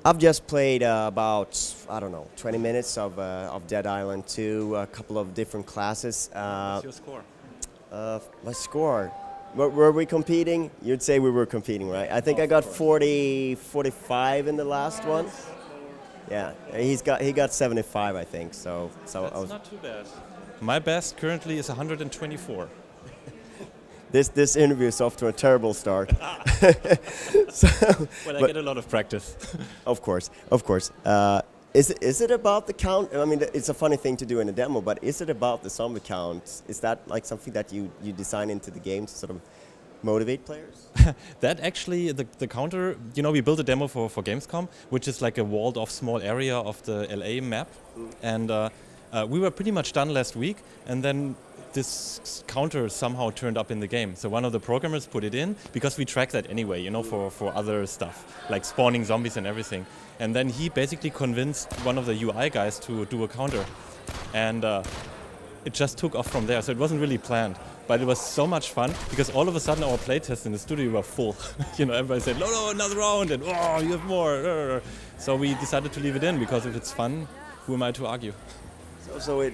I've just played about, I don't know, 20 minutes of Dead Island 2, a couple of different classes. What's your score? My score, were we competing? You'd say we were competing, right? I think I got 40, 45 in the last one. Yeah, he got 75, I think. So That's not too bad. My best currently is 124. This interview is off to a terrible start. So, Well, I get a lot of practice. Of course. Is it about the count? I mean, it's a funny thing to do in a demo, but is it about the zombie count? Is that like something that you design into the game to sort of motivate players? That actually, the counter, we built a demo for Gamescom, which is like a walled off small area of the LA map. And we were pretty much done last week, and then this counter somehow turned up in the game. So one of the programmers put it in, because we track that anyway, for other stuff, like spawning zombies and everything. And then he basically convinced one of the UI guys to do a counter. And it just took off from there. So it wasn't really planned. But it was so much fun, because all of a sudden our playtests in the studio were full. Everybody said, no, another round, and oh, you have more. So we decided to leave it in, because if it's fun, who am I to argue? So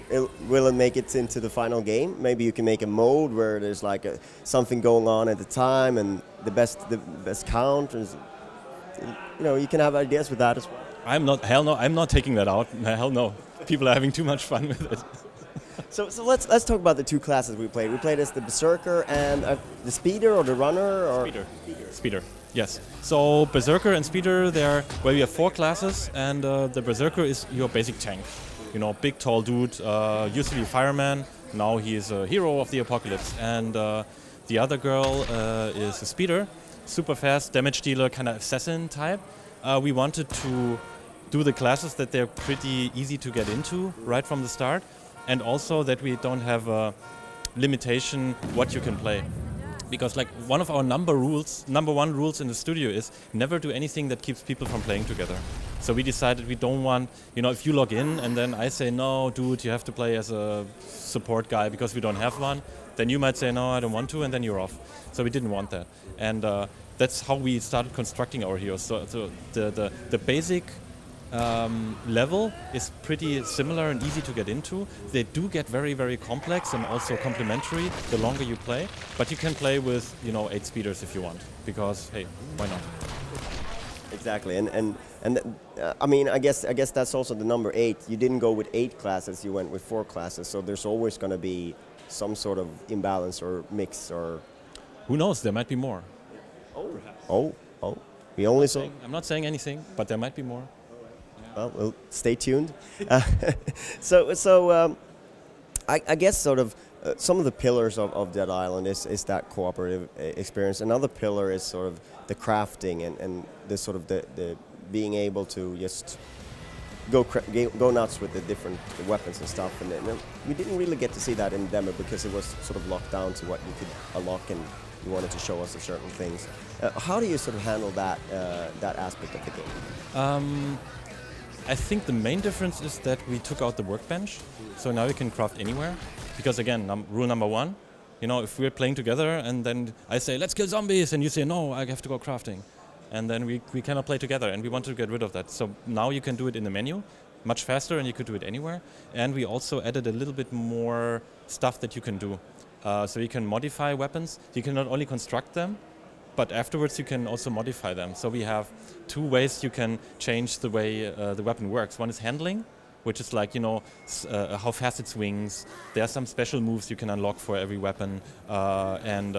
will it make it into the final game? Maybe you can make a mode where there's like something going on at the time, and the best count. You can have ideas with that as well. I'm not taking that out. Hell no. People are having too much fun with it. So let's talk about the two classes we played. We played as the Berserker and the Speeder or the Runner or Speeder. Yes. So Berserker and Speeder, we have 4 classes, and the Berserker is your basic tank. Big tall dude, used to be a fireman, now he is a hero of the apocalypse. And the other girl is a Speeder, super fast, damage dealer, kind of assassin type. We wanted to do the classes that they're pretty easy to get into right from the start, and also that we don't have a limitation what you can play. Because like one of our number one rules in the studio is never do anything that keeps people from playing together. So we decided we don't want, if you log in and then I say, no, dude, you have to play as a support guy because we don't have one, then you might say, no, I don't want to, and then you're off. So we didn't want that. And that's how we started constructing our heroes. So the basic level is pretty similar and easy to get into. They do get very, very complex and also complementary the longer you play, but you can play with 8 speeders if you want, because hey, why not? Exactly, and I mean, I guess that's also the number 8. You didn't go with 8 classes, you went with 4 classes, so there's always going to be some sort of imbalance or mix, or who knows, there might be more. Oh, we only saw. I'm not saying anything, but there might be more. Well, stay tuned. I guess sort of some of the pillars of Dead Island is that cooperative experience. Another pillar is sort of the crafting and the sort of the being able to just go nuts with the different weapons and stuff. And we didn't really get to see that in the demo because it was sort of locked down to what you could unlock, and you wanted to show us certain things. How do you sort of handle that aspect of the game? I think the main difference is that we took out the workbench, so now you can craft anywhere. Because again, rule number 1, if we're playing together and then I say, let's kill zombies, and you say, no, I have to go crafting. And then we cannot play together, and we want to get rid of that. So now you can do it in the menu, much faster, and you could do it anywhere. And we also added a little bit more stuff that you can do. So you can modify weapons. You can not only construct them, but afterwards you can also modify them. So we have 2 ways you can change the way the weapon works. One is handling, which is like, how fast it swings. There are some special moves you can unlock for every weapon, and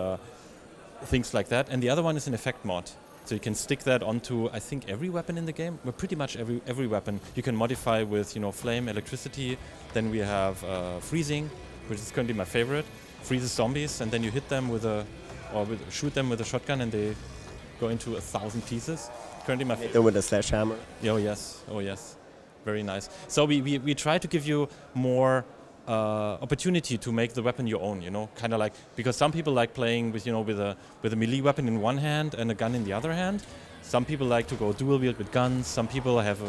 things like that. And the other one is an effect mod. So you can stick that onto, I think, every weapon in the game. Well, pretty much every weapon you can modify with, flame, electricity. Then we have freezing, which is currently my favorite. Freezes zombies, and then you hit them shoot them with a shotgun, and they go into 1,000 pieces. Currently my favorite. With a sledgehammer. Oh yes, very nice. So we try to give you more opportunity to make the weapon your own. Kind of like, because some people like playing with with a melee weapon in one hand and a gun in the other hand. Some people like to go dual wield with guns. Some people have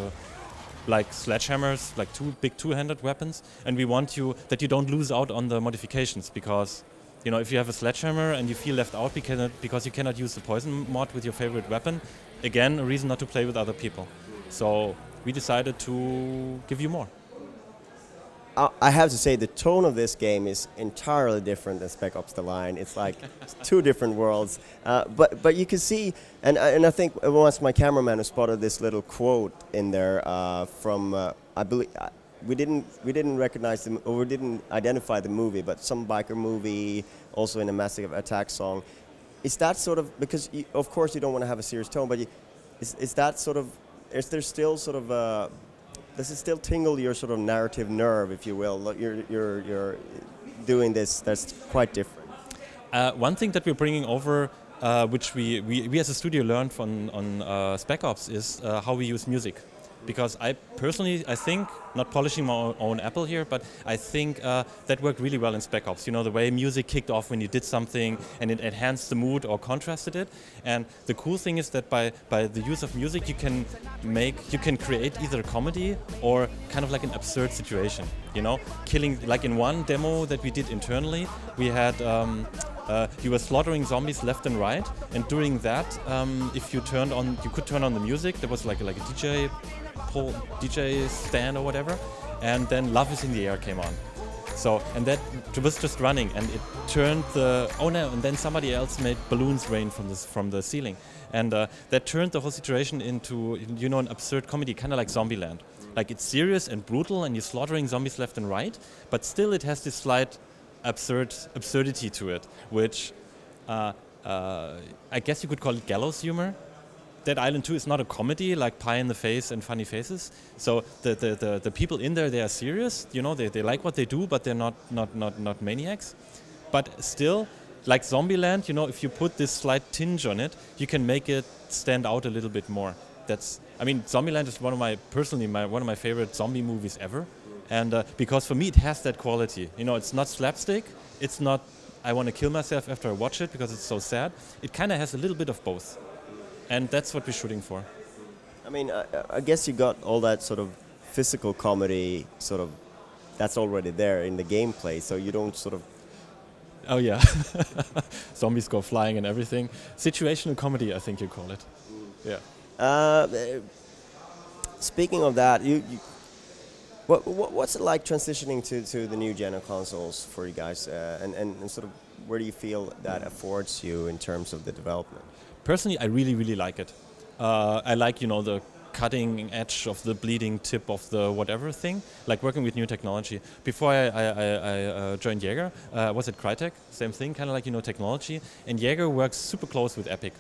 like sledgehammers, like big two-handed weapons, and we want that you don't lose out on the modifications, because if you have a sledgehammer and you feel left out because you cannot use the poison mod with your favorite weapon, again, a reason not to play with other people. So we decided to give you more. I have to say the tone of this game is entirely different than Spec Ops: The Line. It's like two different worlds. But you can see, and I think once my cameraman spotted this little quote in there from I believe we didn't recognize them, or we didn't identify the movie, but some biker movie also in a Massive Attack song. Is that sort of, because of course you don't want to have a serious tone, but is that sort of, is there still sort of does it still tingle your sort of narrative nerve, if you will? Like you're doing this that's quite different. One thing that we're bringing over, which we as a studio learned on Spec Ops, is how we use music. Because I personally, I think, not polishing my own apple here, but I think that worked really well in Spec Ops. You know, the way music kicked off when you did something and it enhanced the mood or contrasted it. And the cool thing is that by the use of music, you can create either a comedy or kind of like an absurd situation. You know, killing, like in one demo that we did internally, we had you were slaughtering zombies left and right, and during that, if you could turn on the music. There was like a DJ stand or whatever, and then "Love Is in the Air" came on. So, and that was just running, and it turned and then somebody else made balloons rain from the ceiling, and that turned the whole situation into, you know, an absurd comedy, kind of like Zombieland. Like, it's serious and brutal, and you're slaughtering zombies left and right, but still it has this slight absurdity to it, which I guess you could call it gallows humor. Dead Island 2 is not a comedy like Pie in the Face and Funny Faces. So the people in there, they are serious. You know, they like what they do, but they're not maniacs. But still, like Zombieland, you know, if you put this slight tinge on it, you can make it stand out a little bit more. I mean, Zombieland is one of my favorite zombie movies ever. And because for me it has that quality. You know, it's not slapstick, it's not I want to kill myself after I watch it because it's so sad. It kind of has a little bit of both. And that's what we're shooting for. I mean, I guess you got all that sort of physical comedy sort of, that's already there in the gameplay, so you don't sort of... Oh yeah, zombies go flying and everything. Situational comedy, I think you call it. Yeah. Speaking of that, what's it like transitioning to the new gen of consoles for you guys, and sort of where do you feel that affords you in terms of the development? Personally, I really like it. I like, you know, the cutting edge of the bleeding tip of the whatever thing, like working with new technology. Before I joined Jaeger, I was at Crytek, same thing, kind of like, you know, technology. And Jaeger works super close with Epic.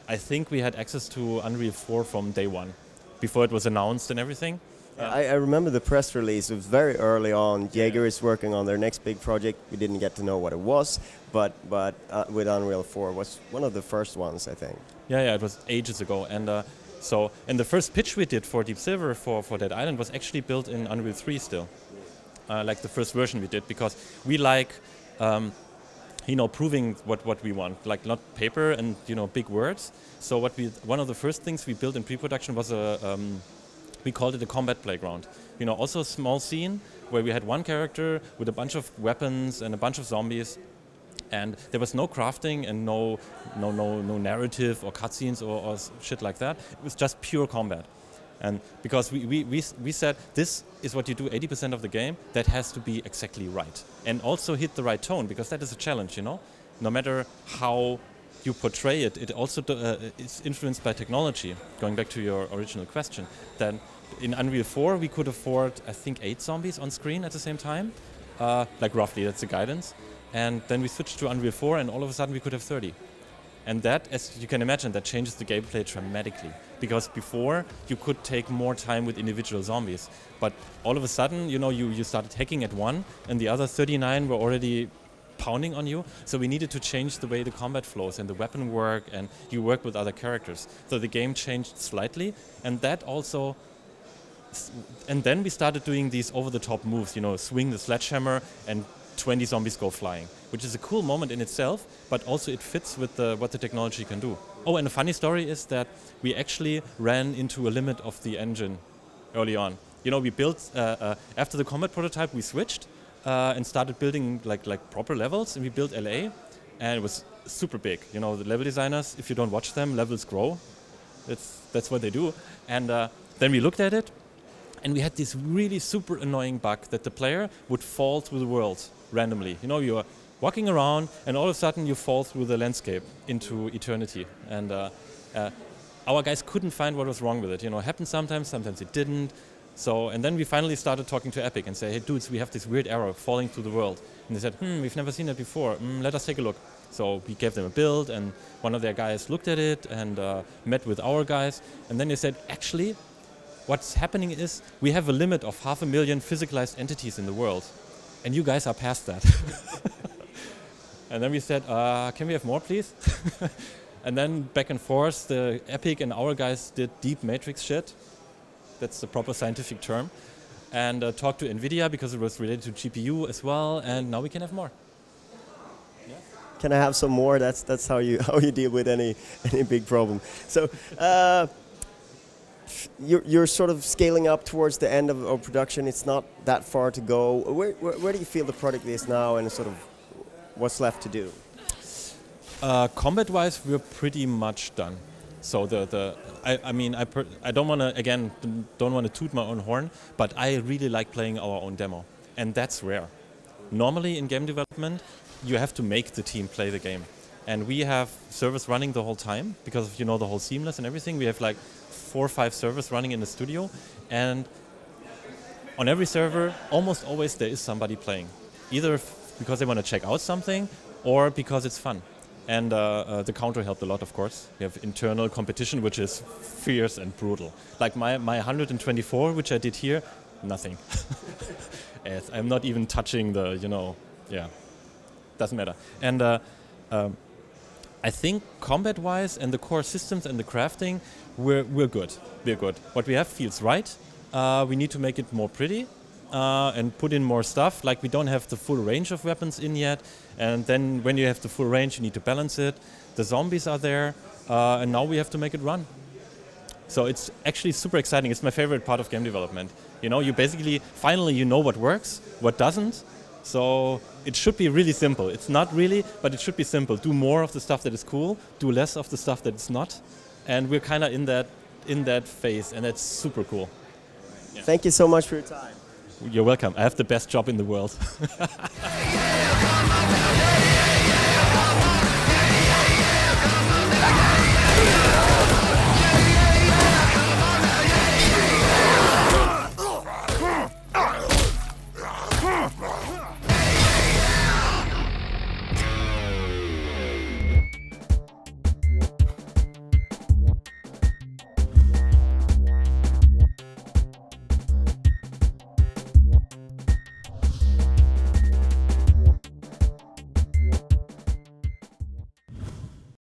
I think we had access to Unreal 4 from day one, before it was announced and everything. I remember the press release. It was very early on. Jaeger is working on their next big project. We didn't get to know what it was, but with Unreal 4 was one of the first ones, I think. Yeah, it was ages ago. And and the first pitch we did for Deep Silver for Dead Island was actually built in Unreal 3 still, like the first version we did, because we like, you know, proving what we want, like not paper and, you know, big words. So one of the first things we built in pre-production was we called it a combat playground. You know, also a small scene where we had one character with a bunch of weapons and a bunch of zombies, and there was no crafting and no narrative or cutscenes or shit like that. It was just pure combat. And because we said, this is what you do 80% of the game, that has to be exactly right. And also hit the right tone, because that is a challenge, you know? No matter how you portray it, it also is influenced by technology. Going back to your original question, then in Unreal 4 we could afford, I think, 8 zombies on screen at the same time, like roughly, that's the guidance. And then we switched to Unreal 4 and all of a sudden we could have 30. And that, as you can imagine, that changes the gameplay dramatically. Because before, you could take more time with individual zombies. But all of a sudden, you know, you started hacking at one, and the other 39 were already pounding on you. So we needed to change the way the combat flows and the weapon work, and you work with other characters. So the game changed slightly, and that also... And then we started doing these over-the-top moves, you know, swing the sledgehammer and 20 zombies go flying, which is a cool moment in itself, but also it fits with what the technology can do. Oh, and a funny story is that we actually ran into a limit of the engine early on. You know, we built, after the combat prototype, we switched and started building like proper levels, and we built LA, and it was super big. You know, the level designers, if you don't watch them, levels grow. That's what they do. And Then we looked at it, and we had this really super annoying bug that the player would fall through the world randomly. You know, you're walking around, and all of a sudden you fall through the landscape into eternity. And our guys couldn't find what was wrong with it. You know, it happened sometimes it didn't. So, and then we finally started talking to Epic and say, hey dudes, we have this weird error falling through the world. And they said, we've never seen that before. Let us take a look. So we gave them a build, and one of their guys looked at it and met with our guys. And then they said, actually, what's happening is we have a limit of 500,000 physicalized entities in the world. And you guys are past that. And then we said, can we have more, please? And then back and forth, the Epic and our guys did deep matrix shit. That's the proper scientific term. And talked to NVIDIA because it was related to GPU as well. And now we can have more. Yeah. Can I have some more? That's how you deal with any big problem. So you're sort of scaling up towards the end of production. It's not that far to go. Where do you feel the product is now, and sort of what's left to do? Combat-wise, we're pretty much done. So I don't want to toot my own horn, but I really like playing our own demo, and that's rare. Normally in game development, you have to make the team play the game, and we have servers running the whole time because of, you know, the whole seamless and everything. We have like 4 or 5 servers running in the studio, and on every server, almost always there is somebody playing, either because they want to check out something or because it's fun. And the counter helped a lot, of course. We have internal competition, which is fierce and brutal. Like my 124, which I did here, nothing. I'm not even touching the, doesn't matter. And I think combat-wise and the core systems and the crafting, we're good. We're good. What we have feels right. We need to make it more pretty. And put in more stuff. Like, we don't have the full range of weapons in yet, and then when you have the full range, you need to balance it. The zombies are there, and now we have to make it run. So it's actually super exciting. It's my favorite part of game development. You know, you basically, finally you know what works, what doesn't. So it should be really simple. It's not really, but it should be simple. Do more of the stuff that is cool, do less of the stuff that is not. And we're kind of in that phase, and that's super cool. Yeah. Thank you so much for your time. You're welcome. I have the best job in the world.